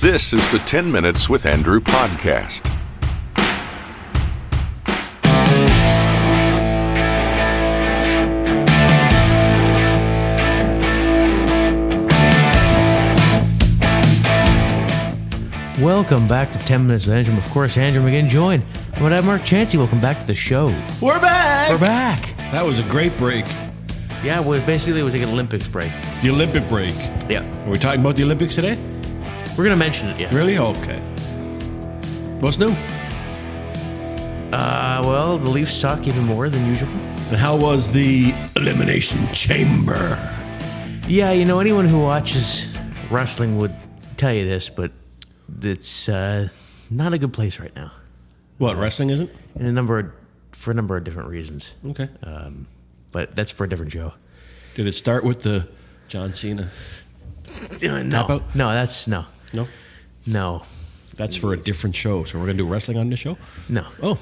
This is the 10 Minutes with Andrew podcast. Welcome back to 10 Minutes with Andrew. Of course, Andrew again joined. I'm going to have Mark Chancey. Welcome back to the show. We're back! We're back. That was a great break. Yeah, well, basically it was like an Olympics break. The Olympic break. Yeah. Are we talking about the Olympics today? We're going to mention it, yeah. Really? Okay. What's new? Well, the Leafs suck even more than usual. And how was the Elimination Chamber? Yeah, you know, anyone who watches wrestling would tell you this, but it's not a good place right now. What, wrestling isn't? For a number of different reasons. Okay. But that's for a different show. Did it start with the John Cena? No. Tap out? No, that's no. No? No. That's for a different show. So we're going to do wrestling on this show? No. Oh.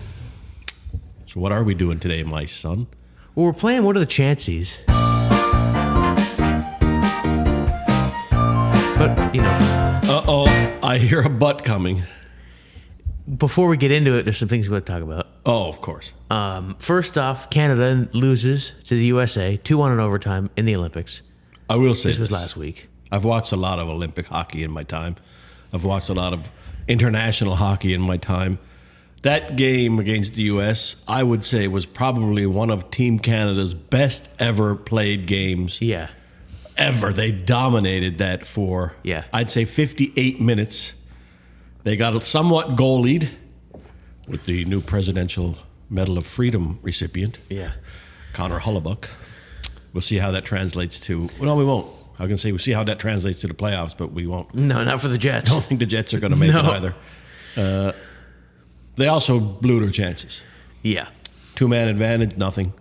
So what are we doing today, my son? Well, we're playing What Are the Chances? But, you know. Uh-oh. I hear a butt coming. Before we get into it, there's some things we want to talk about. Oh, of course. First off, Canada loses to the USA 2-1 in overtime in the Olympics. I will say This was last week. I've watched a lot of Olympic hockey in my time. I've watched a lot of international hockey in my time. That game against the U.S., I would say, was probably one of Team Canada's best ever played games. Yeah. Ever. They dominated that for, I'd say, 58 minutes. They got a somewhat goal lead with the new Presidential Medal of Freedom recipient, Connor Hellebuyck. We'll see how that translates to... Well, no, we won't. I was going to say we'll see how that translates to the playoffs, but we won't. No, not for the Jets. I don't think the Jets are going to make it either. They also blew their chances. Yeah. Two-man advantage, nothing.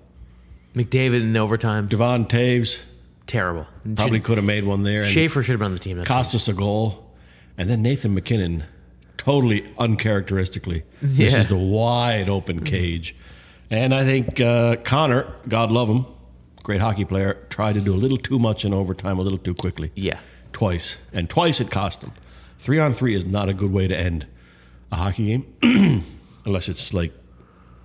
McDavid in overtime. Devon Taves. Terrible. Probably could have made one there. And Schaefer should have been on the team. Cost us a goal. And then Nathan McKinnon, totally uncharacteristically, this is the wide open cage. And I think Connor, God love him, great hockey player, tried to do a little too much in overtime, a little too quickly. Yeah. Twice. And twice it cost him. 3-on-3 is not a good way to end a hockey game, unless it's like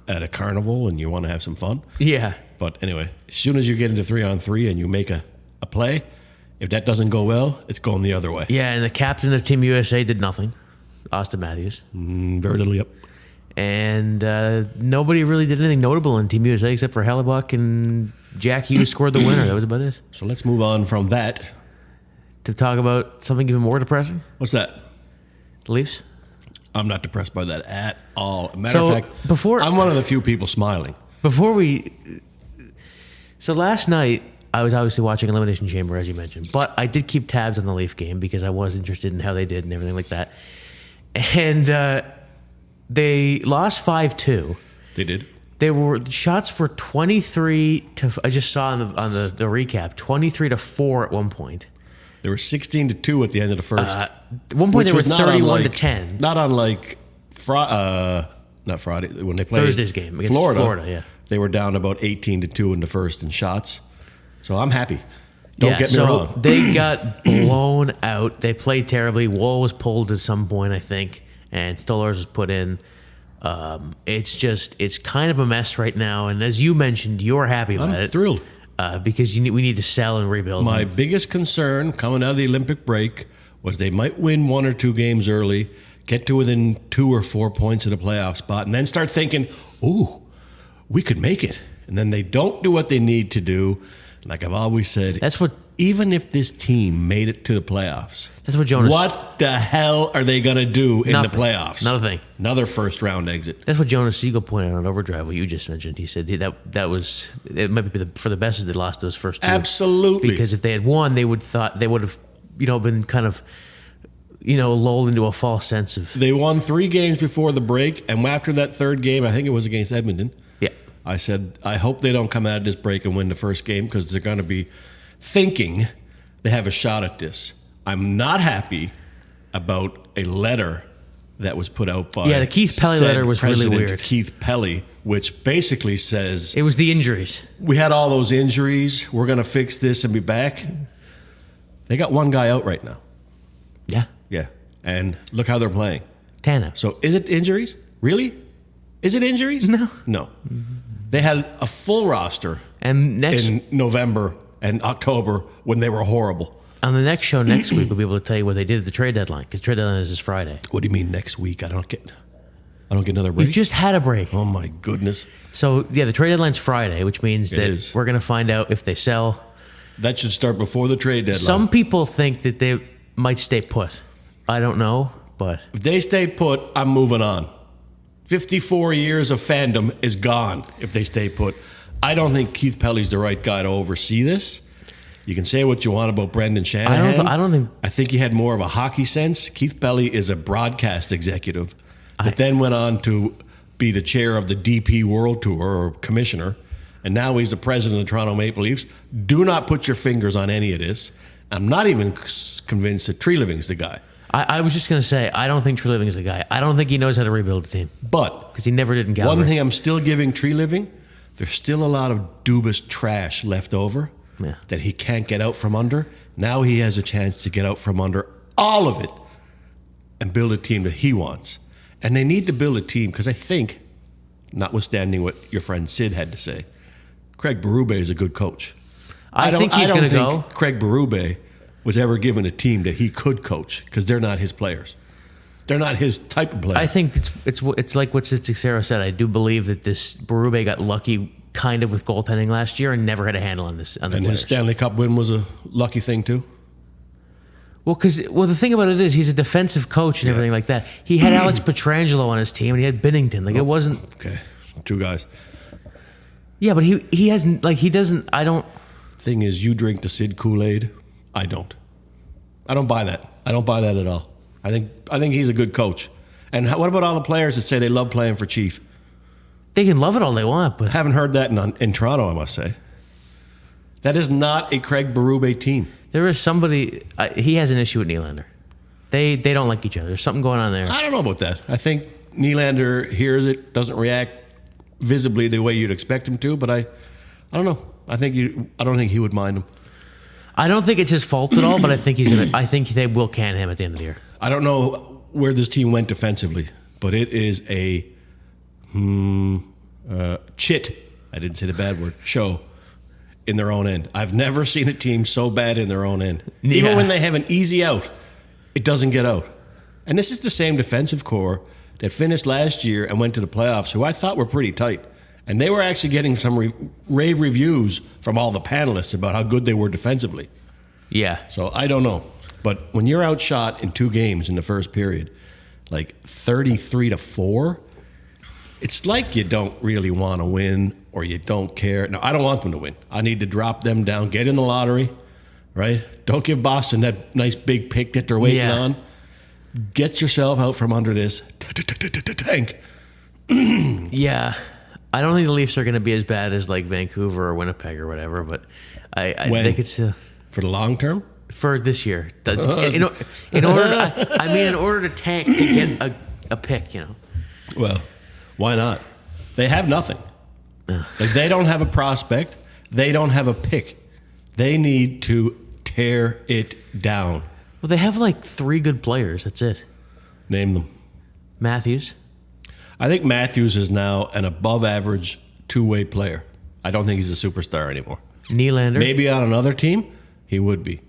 at a carnival and you want to have some fun. Yeah. But anyway, as soon as you get into 3-on-3 and you make a play, if that doesn't go well, it's going the other way. Yeah, and the captain of Team USA did nothing, Austin Matthews. Very little, yep. And nobody really did anything notable in Team USA except for Hellebuyck, and Jack Hughes scored the winner. That was about it. So let's move on from that. To talk about something even more depressing. What's that? The Leafs? I'm not depressed by that at all. Matter of fact, I'm one of the few people smiling. So last night, I was obviously watching Elimination Chamber, as you mentioned, but I did keep tabs on the Leaf game because I was interested in how they did and everything like that. And they lost 5-2. They did. The shots were 23 to. I just saw on the recap 23-4 at one point. They were 16-2 at the end of the first. At one point, they were 31-10. Not unlike not Friday when they played Thursday's game against Florida. Yeah, they were down about 18-2 in the first in shots. So I'm happy. Don't get me wrong. They got blown out. They played terribly. Woll was pulled at some point, I think, and Stolarz was put in. It's kind of a mess right now. And as you mentioned, you're happy about it. I'm thrilled. Because we need to sell and rebuild. My biggest concern coming out of the Olympic break was they might win 1 or 2 games early, get to within 2 or 4 points of the playoff spot, and then start thinking, ooh, we could make it. And then they don't do what they need to do. Like I've always said, even if this team made it to the playoffs, that's what Jonas. What the hell are they going to do in the playoffs? Nothing. Another first round exit. That's what Jonas Siegel pointed out on Overdrive. What you just mentioned, he said that was it. Might be for the best if they lost those first 2. Absolutely. Because if they had won, they would have been kind of lulled into a false sense of. They won 3 games before the break, and after that third game, I think it was against Edmonton. Yeah. I said, I hope they don't come out of this break and win the first game because they're going to be thinking they have a shot at this. I'm not happy about a letter that was put out by the Keith Pelly letter was President really weird. Keith Pelly, which basically says it was the injuries. We had all those injuries. We're going to fix this and be back. They got one guy out right now. Yeah. Yeah. And look how they're playing. Tana. So is it injuries? Really? Is it injuries? No. No. They had a full roster and in November and October when they were horrible. On the next show next week, we'll be able to tell you what they did at the trade deadline, because trade deadline is this Friday. What do you mean next week? I don't get another break? You just had a break. Oh, my goodness. So, yeah, the trade deadline's Friday, which means that we're going to find out if they sell. That should start before the trade deadline. Some people think that they might stay put. I don't know, but... If they stay put, I'm moving on. 54 years of fandom is gone if they stay put. I don't think Keith Pelly's the right guy to oversee this. You can say what you want about Brendan Shanahan. I don't think... I think he had more of a hockey sense. Keith Pelly is a broadcast executive that then went on to be the chair of the DP World Tour or commissioner, and now he's the president of the Toronto Maple Leafs. Do not put your fingers on any of this. I'm not even convinced that Treliving's the guy. I was just going to say, I don't think Treliving is the guy. I don't think he knows how to rebuild a team. But... because he never did in Calgary. One thing I'm still giving Treliving, there's still a lot of Dubas trash left over that he can't get out from under. Now he has a chance to get out from under all of it and build a team that he wants. And they need to build a team because I think, notwithstanding what your friend Sid had to say, Craig Berube is a good coach. I think he's going to go. Craig Berube was ever given a team that he could coach because they're not his players. They're not his type of player. I think it's like what Sid Cicero said. I do believe that this Berube got lucky kind of with goaltending last year and never had a handle on this. On the and his Stanley Cup win was a lucky thing too. Well, the thing about it is he's a defensive coach and everything like that. He had Alex Pietrangelo on his team and he had Binnington. Like it wasn't okay. Two guys. Yeah, but he hasn't he doesn't. I don't. Thing is, you drink the Sid Kool-Aid. I don't. I don't buy that. I don't buy that at all. I think he's a good coach. And what about all the players that say they love playing for Chief? They can love it all they want, but haven't heard that in Toronto. I must say, that is not a Craig Berube team. There is somebody. He has an issue with Nylander. They don't like each other. There's something going on there. I don't know about that. I think Nylander hears it, doesn't react visibly the way you'd expect him to. But I don't know. I don't think he would mind him. I don't think it's his fault at all, but I think I think they will can him at the end of the year. I don't know where this team went defensively, but it is a chit. I didn't say the bad word. Show in their own end. I've never seen a team so bad in their own end. Yeah. Even when they have an easy out, it doesn't get out. And this is the same defensive core that finished last year and went to the playoffs, who I thought were pretty tight. And they were actually getting some rave reviews from all the panelists about how good they were defensively. Yeah. So I don't know. But when you're outshot in 2 games in the first period, like 33-4, it's like you don't really want to win or you don't care. No, I don't want them to win. I need to drop them down, get in the lottery, right? Don't give Boston that nice big pick that they're waiting on. Get yourself out from under this tank. Yeah. I don't think the Leafs are going to be as bad as like Vancouver or Winnipeg or whatever, but I think it's for the long term. For this year, in order to tank to get a pick, Well, why not? They have nothing. Like they don't have a prospect. They don't have a pick. They need to tear it down. Well, they have like 3 good players. That's it. Name them. Matthews. I think Matthews is now an above-average 2-way player. I don't think he's a superstar anymore. Nylander. Maybe on another team, he would be.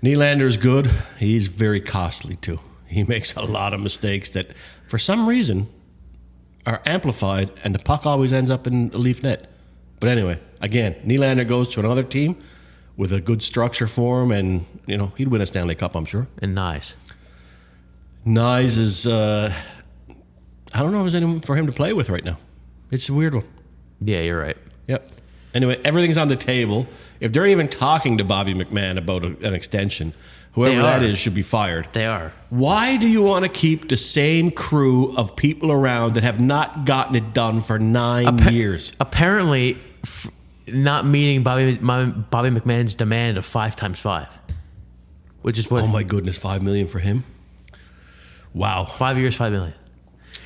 Nylander's good. He's very costly, too. He makes a lot of mistakes that, for some reason, are amplified, and the puck always ends up in the Leaf net. But anyway, again, Nylander goes to another team with a good structure for him, and, he'd win a Stanley Cup, I'm sure. And Nyes. Nyes is... I don't know if there's anyone for him to play with right now. It's a weird one. Yeah, you're right. Yep. Anyway, everything's on the table. If they're even talking to Bobby McMahon about an extension, whoever that is should be fired. They are. Why do you want to keep the same crew of people around that have not gotten it done for 9 years? Apparently, not meeting Bobby McMahon's demand of 5 times 5, which is what. Oh my goodness, $5 million for him. Wow. 5 years, $5 million.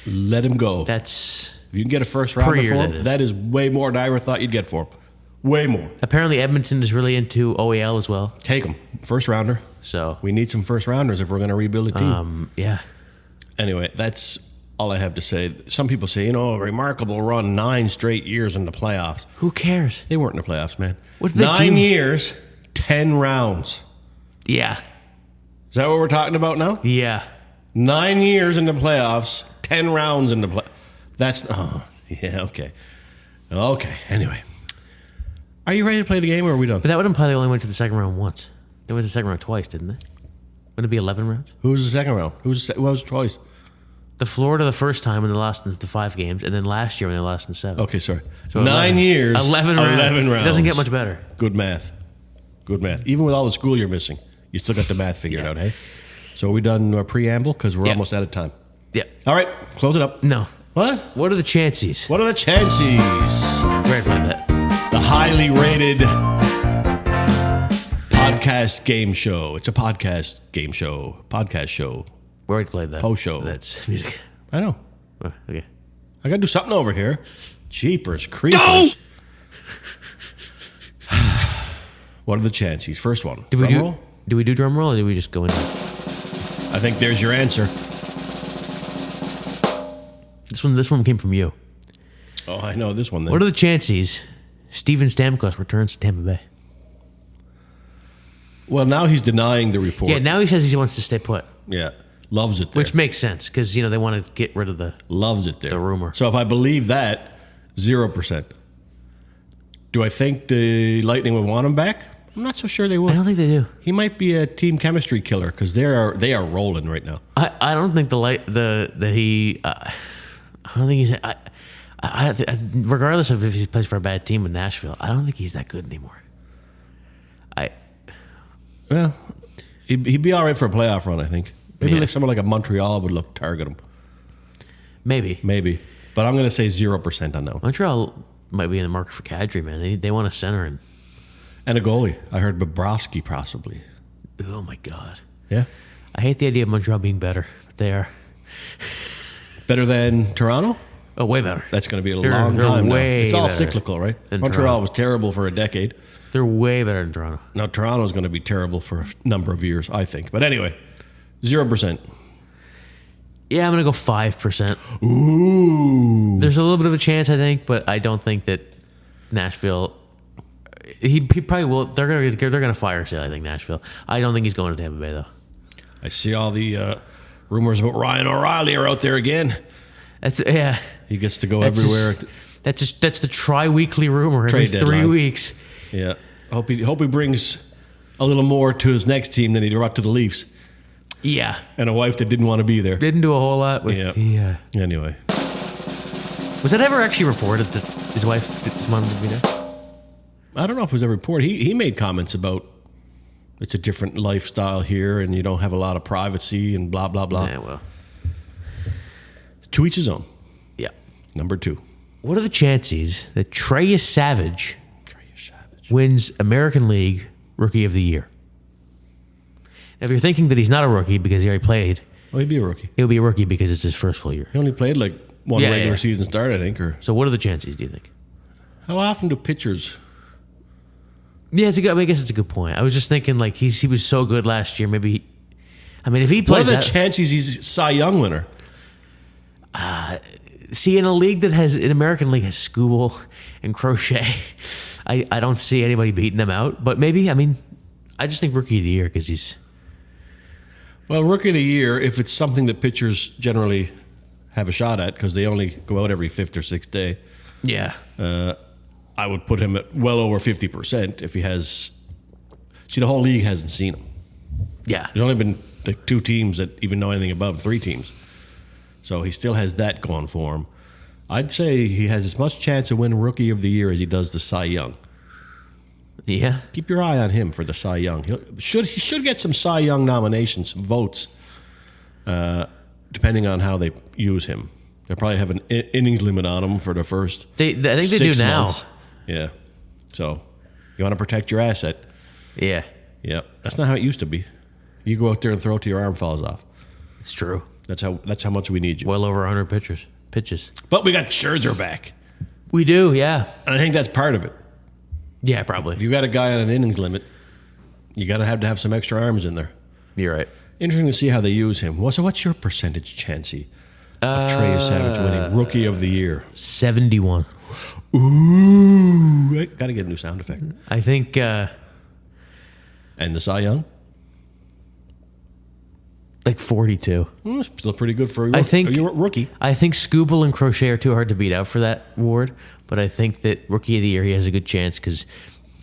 Let him go. That's... If you can get a first rounder for him, that is way more than I ever thought you'd get for him. Way more. Apparently, Edmonton is really into OEL as well. Take them. First rounder. So we need some first rounders if we're going to rebuild a team. Yeah. Anyway, that's all I have to say. Some people say, a remarkable run, 9 straight years in the playoffs. Who cares? They weren't in the playoffs, man. What did they 9 years, 10 rounds. Yeah. Is that what we're talking about now? Yeah. 9 years in the playoffs, 10 rounds in the play. That's yeah, okay. Okay. Anyway. Are you ready to play the game or are we done? But that would imply they only went to the second round once. They went to the second round twice, didn't they? Wouldn't it be 11 rounds? Who was the second round? Who was twice? The Florida the first time when they lost in the 5 games, and then last year when they lost in 7. Okay, sorry. So 9 years. 11 rounds. 11 rounds. It doesn't get much better. Good math. Good math. Even with all the school you're missing, you still got the math figured out, hey? So are we done our preamble? Because we're almost out of time. Yeah. All right, close it up. No. What? What are the chances? What are the chances? Where did I bet? The highly rated podcast game show. It's a podcast game show. Podcast show. Where did I play that? Post show. That's music. I know. Oh, okay. I got to do something over here. Jeepers creepers. What are the chances? First one. Do we do drum roll or do we just go in? I think there's your answer. This one came from you. Oh, I know this one then. What are the chances Steven Stamkos returns to Tampa Bay? Well, now he's denying the report. Yeah, now he says he wants to stay put. Yeah. Loves it there. Which makes sense because, they want to get rid of the... Loves it there. The rumor. So if I believe that, 0%. Do I think the Lightning would want him back? I'm not so sure they would. I don't think they do. He might be a team chemistry killer because they are rolling right now. I don't think I don't think he's... regardless of if he plays for a bad team in Nashville, I don't think he's that good anymore. Well, he'd be all right for a playoff run, I think. Maybe like someone like a Montreal would target him. Maybe. But I'm going to say 0% on that one. Montreal might be in the market for Kadri, man. They want a center and a goalie. I heard Bobrovsky possibly. Oh, my God. Yeah? I hate the idea of Montreal being better, but they are. Better than Toronto? Oh, way better. That's going to be a long time now. It's all better cyclical, right? Montreal Toronto. was terrible for a decade. They're way better than Toronto. Now, Toronto's going to be terrible for a number of years, I think. But anyway, 0%. Yeah, I'm going to go 5%. Ooh. There's a little bit of a chance, I think, but I don't think that Nashville... He probably will. They're gonna fire sale, I think, Nashville. I don't think he's going to Tampa Bay, though. I see all the rumors about Ryan O'Reilly are out there again. Yeah. He gets to go everywhere. That's the tri-weekly rumor every Trade 3 deadline. weeks. Yeah. Hope he brings a little more to his next team than he brought to the Leafs. Yeah. And a wife that didn't want to be there. Didn't do a whole lot with Anyway. Was that ever actually reported that his wife wanted to be there? I don't know if it was a report. He made comments about it's a different lifestyle here and you don't have a lot of privacy and blah, blah, blah. Yeah, well. To each his own. Yeah. Number 2. What are the chances that Trey Savage wins American League Rookie of the Year? Now, if you're thinking that he's not a rookie because he already played... Well, he'd be a rookie. He'll be a rookie because it's his first full year. He only played like one regular season start, I think. Or so what are the chances, do you think? How often do pitchers... Yeah, I guess it's a good point. I was just thinking, like, he was so good last year. Maybe, if he plays, what are the chances he's Cy Young winner? See, in a league that has an American League has Skubal and Crochet, I don't see anybody beating them out. But maybe, I just think Rookie of the Year because he's. Well, Rookie of the Year, if it's something that pitchers generally have a shot at because they only go out every 5th or 6th day. Yeah. I would put him at well over 50% if he has... See, the whole league hasn't seen him. Yeah. There's only been like 2 teams that even know anything above 3 teams. So he still has that going for him. I'd say he has as much chance of winning Rookie of the Year as he does the Cy Young. Yeah. Keep your eye on him for the Cy Young. He should get some Cy Young nominations, some votes, depending on how they use him. They'll probably have an innings limit on him for the first I think they 6 do now. months. Yeah. So you want to protect your asset. Yeah. Yeah. That's not how it used to be. You go out there and throw it till your arm falls off. It's true. That's how much we need you. Well over 100 pitches. But we got Scherzer back. We do, yeah. And I think that's part of it. Yeah, probably. If you got a guy on an innings limit, you got to have some extra arms in there. You're right. Interesting to see how they use him. So what's your percentage, Chansey, of Trey Savage winning Rookie of the Year? 71. Ooh. Got to get a new sound effect. I think... and the Cy Young? Like 42. Still pretty good for a rookie. I think Scooble and Crochet are too hard to beat out for that award, but I think that Rookie of the Year, he has a good chance because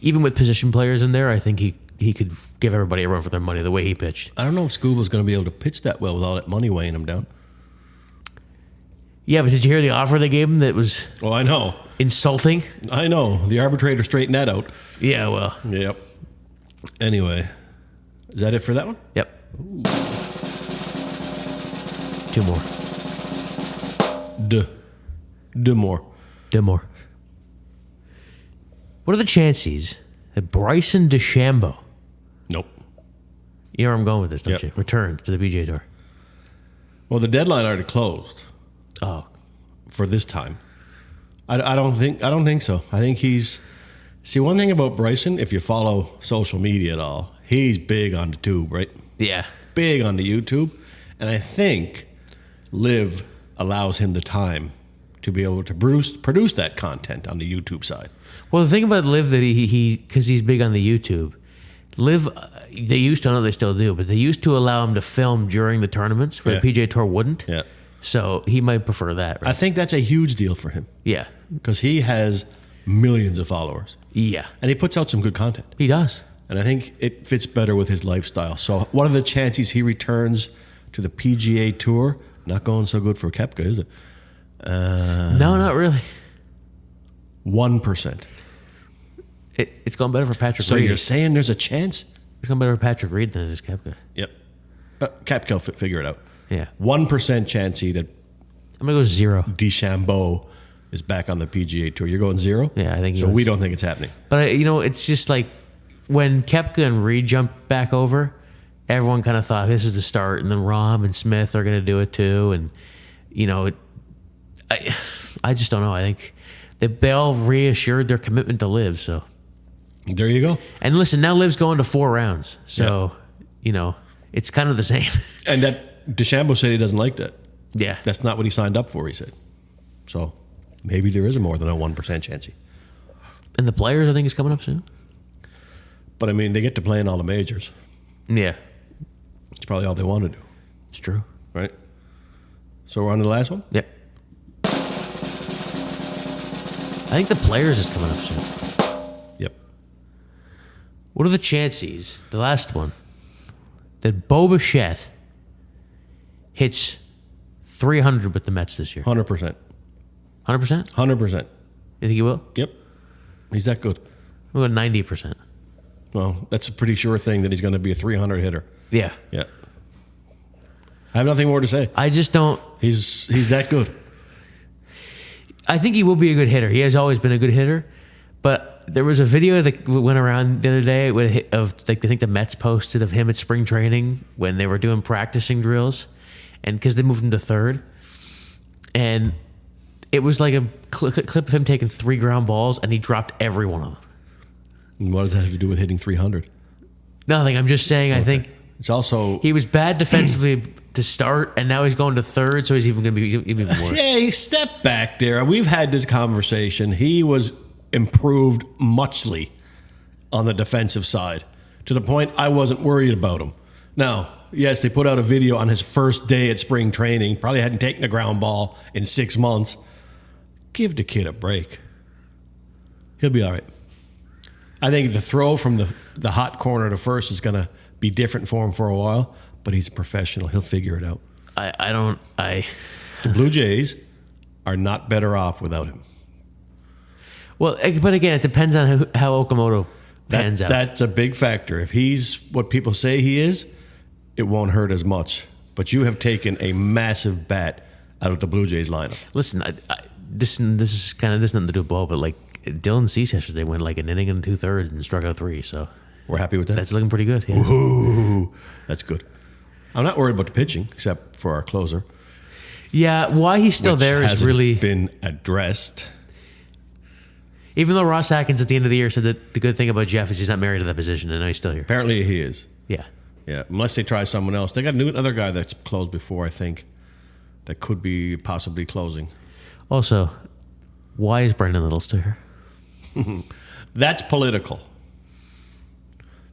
even with position players in there, I think he could give everybody a run for their money the way he pitched. I don't know if Scooble's going to be able to pitch that well with all that money weighing him down. Yeah, but did you hear the offer they gave him that was... Oh, I know. Insulting? I know. The arbitrator straightened that out. Yeah, well. Yep. Anyway, is that it for that one? Yep. Ooh. 2 more. More. What are the chances that Bryson DeChambeau... Nope. You know where I'm going with this, don't you? Return to the PGA Tour. Well, the deadline already closed. Oh. For this time. I don't think so. I think he's... See, one thing about Bryson, if you follow social media at all, he's big on the tube, right? Yeah. Big on the YouTube. And I think Liv allows him the time to be able to produce that content on the YouTube side. Well, the thing about Liv that he because he's big on the YouTube, Liv, they used to, I don't know if they still do, but they used to allow him to film during the tournaments where the PGA Tour wouldn't. Yeah. So he might prefer that, right? I think that's a huge deal for him. Yeah. Because he has millions of followers. Yeah. And he puts out some good content. He does. And I think it fits better with his lifestyle. So what are the chances he returns to the PGA Tour? Not going so good for Koepka, is it? No, not really. 1%. It's going better for Patrick Reed. So you're saying there's a chance? It's going better for Patrick Reed than it is Koepka. Yep. Koepka will figure it out. Yeah. 1% chance that I'm going to go 0. DeChambeau is back on the PGA Tour. You're going 0? Yeah, I think so. We don't think it's happening. But, it's just like when Koepka and Reed jumped back over, everyone kind of thought this is the start, and then Rahm and Smith are going to do it too. And, I just don't know. I think they all reassured their commitment to Liv, so. There you go. And listen, now Liv's going to 4 rounds. So, it's kind of the same. And that DeChambeau said he doesn't like that. Yeah. That's not what he signed up for, he said. So maybe there is more than a 1% chance. And the Players, I think, is coming up soon. But, I mean, they get to play in all the majors. Yeah. It's probably all they want to do. It's true. Right? So we're on to the last one? Yep. I think the Players is coming up soon. Yep. What are the chances, the last one, that Bo Bichette hits 300 with the Mets this year? 100%. 100%? 100%. You think he will? Yep. He's that good. I'm going 90%. Well, that's a pretty sure thing that he's going to be a 300 hitter. Yeah. Yeah. I have nothing more to say. I just don't... He's that good. I think he will be a good hitter. He has always been a good hitter. But there was a video that went around the other day of I think the Mets posted of him at spring training when they were doing practicing drills, and because they moved him to third, and it was like a clip of him taking 3 ground balls, and he dropped every one of them. And what does that have to do with hitting 300? Nothing. I'm just saying. Okay. I think it's also he was bad defensively to start, and now he's going to third, so he's even going to be even worse. Hey, step back there. We've had this conversation. He was improved muchly on the defensive side to the point I wasn't worried about him. Now, yes, they put out a video on his first day at spring training. Probably hadn't taken a ground ball in 6 months. Give the kid a break. He'll be all right. I think the throw from the hot corner to first is going to be different for him for a while, but he's a professional. He'll figure it out. The Blue Jays are not better off without him. Well, but again, it depends on how Okamoto pans out. That's a big factor. If he's what people say he is, it won't hurt as much. But you have taken a massive bat out of the Blue Jays lineup. Listen, this is kind of nothing to do with ball, but like Dylan Cease yesterday went like an inning and 2/3 and struck out 3. So we're happy with that. That's looking pretty good. Yeah. Ooh, that's good. I'm not worried about the pitching, except for our closer. Yeah, why he's still there is really been addressed. Even though Ross Atkins at the end of the year said that the good thing about Jeff is he's not married to that position, and now he's still here. Apparently he is. Yeah. Yeah, unless they try someone else. They got another guy that's closed before, I think, that could be possibly closing. Also, why is Brendan Little still here? That's political.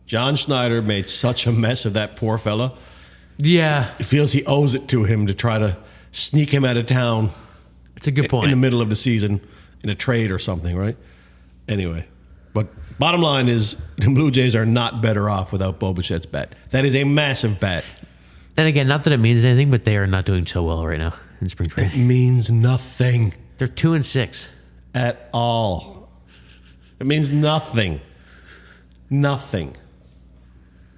John Schneider made such a mess of that poor fella. Yeah. He feels he owes it to him to try to sneak him out of town. It's a good point. In the middle of the season, in a trade or something, right? Anyway, but bottom line is the Blue Jays are not better off without Bo Bichette's bat. That is a massive bat. And again, not that it means anything, but they are not doing so well right now in spring training. It means nothing. They're 2-6. At all. It means nothing. Nothing.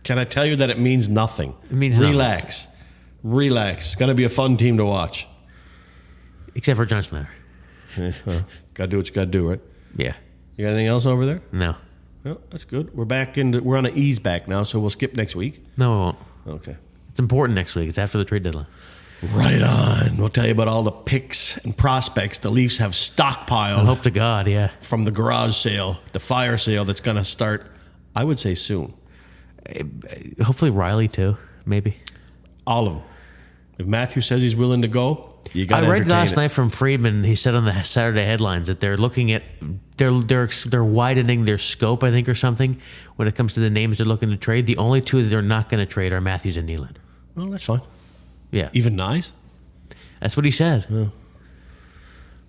Can I tell you that it means nothing? It means Relax. Nothing. Relax. It's going to be a fun team to watch. Except for John Schneider. Well, got to do what you got to do, right? Yeah. You got anything else over there? No. No, that's good. We're on an ease back now, so we'll skip next week. No, we won't. Okay. It's important next week. It's after the trade deadline. Right on. We'll tell you about all the picks and prospects the Leafs have stockpiled. I hope to God, yeah. From the garage sale, the fire sale that's going to start, I would say, soon. Hopefully Riley, too. Maybe. All of them. If Matthew says he's willing to go, you got to I read last night from Friedman. He said on the Saturday headlines that they're looking at they're widening their scope, I think, or something when it comes to the names they're looking to trade. The only two that they're not going to trade are Matthews and Nyland. Well, that's fine. Yeah, even nice. That's what he said.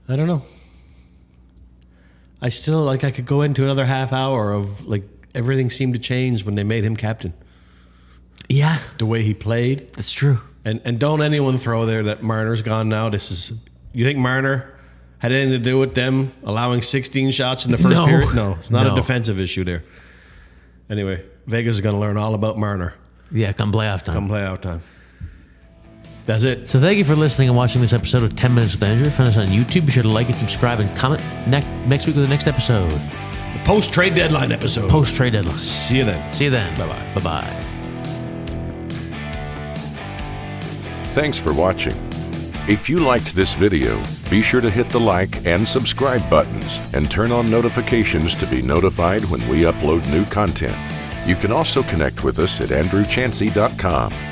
I don't know. I still I could go into another half hour of everything seemed to change when they made him captain. Yeah, the way he played. That's true. And don't anyone throw there that Marner's gone now. You think Marner had anything to do with them allowing 16 shots in the first period? No, it's not a defensive issue there. Anyway, Vegas is going to learn all about Marner. Yeah, come playoff time. That's it. So thank you for listening and watching this episode of 10 Minutes with Andrew. Find us on YouTube. Be sure to like and subscribe and comment next week with the next episode. The post-trade deadline episode. Post-trade deadline. See you then. Bye-bye. Bye-bye. Thanks for watching. If you liked this video, be sure to hit the like and subscribe buttons and turn on notifications to be notified when we upload new content. You can also connect with us at andrewchansey.com.